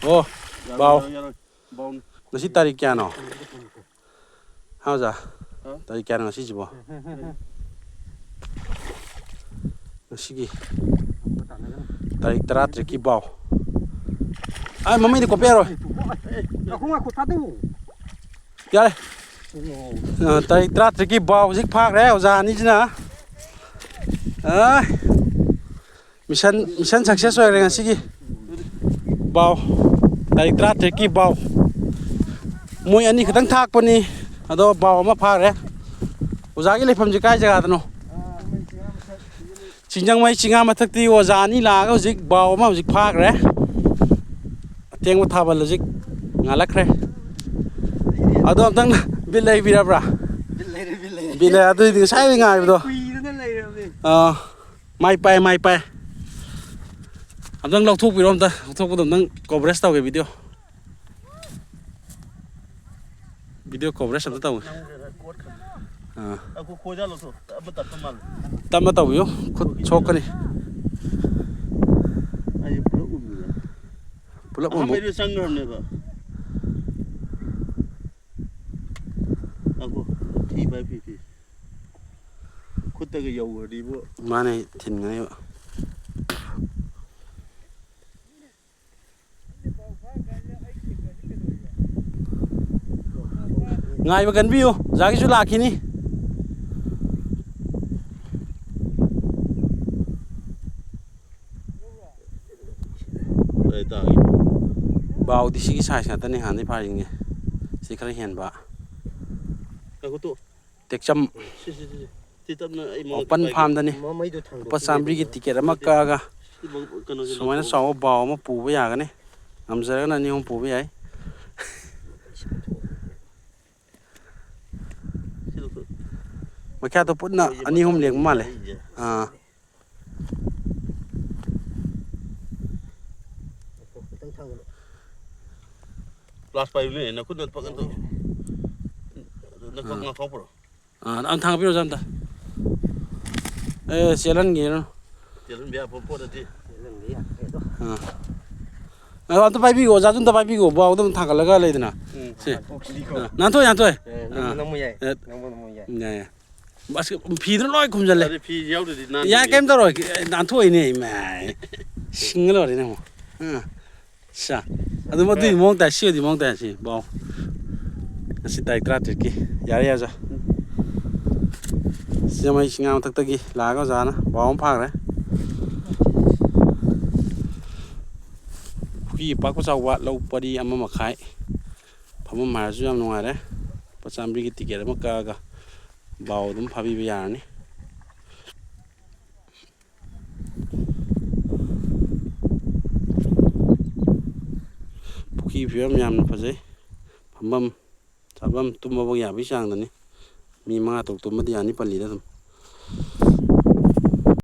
ô bao nó xí tari kia nó hao ra tari kia nó xí gì bao nó xí gì tari tara treki bao ai mà mấy đi copia rồi kia đây tari tara treki bao zig phác đấy ra ní chứ nào mission success rồi nè xí gì bao tari tara treki bao mui anh khởi tăng thác bên này đó bao mà phác đấy ra cái lấy phẩm gì cái giờ nó chính rằng mấy chính mà thực ti ra ní là cái dịch bao mà dịch phác đấy tiếng mà thà là dịch ngã lắc đấy ở đó tăng biết lấy biết ra biết lấy tôi thì sai với ngài rồi mai bay đang lọc thuốc bị không ta thuốc có tầm đang coverage tao cái video coverage làm tao tao mà tao yếu chốt cái này pulau umum aku tiba pipi kutta ke jauh di bu mana tin ngay vậy ngay mà gần view ra cái chỗ lạc kia bao thì cái size này hẳn đi phải gì sẽ khai hiện bạ tech chăm open farm đó nè bắt sam bri cái ticket mà cả số này sáu bao mà phụ bây giờ cái này làm sao cái này không phụ bây giờ mà cái tôi put nè anh ấy không liền mà này last five này nó cũng được pakai tu nó có nggak cover anh thằng biết rồi ta jalan gitu jalan biar apa tadi anh tôi bay bi go, jatuh tôi bay bi go, bawa tôi thằng cái lagi nè, sih, nanti nanti, nè, bas phi nó nói không dần phi giàu được thì ya kem tao rồi, nanti này mà, single rồi nè, sa, anh mà đi mong tại siêu đi mong tại gì, bao, si tại tra được kì, yari aja, si mà singa mà tắc kì, lá có giá nè, bao ông phang đấy. Khi bác có sao vặt lâu body ama mà khai, phẩm mà sử dụng ngoài đấy, bắt sam đi cái ticket mà cả bao đúng phải bây giờ này. Khi phía nhằm nó phải gì, phẩm tụm mà bây giờ biết sang rồi này, mi mang tụm mà đi ăn đi bali đó tụm.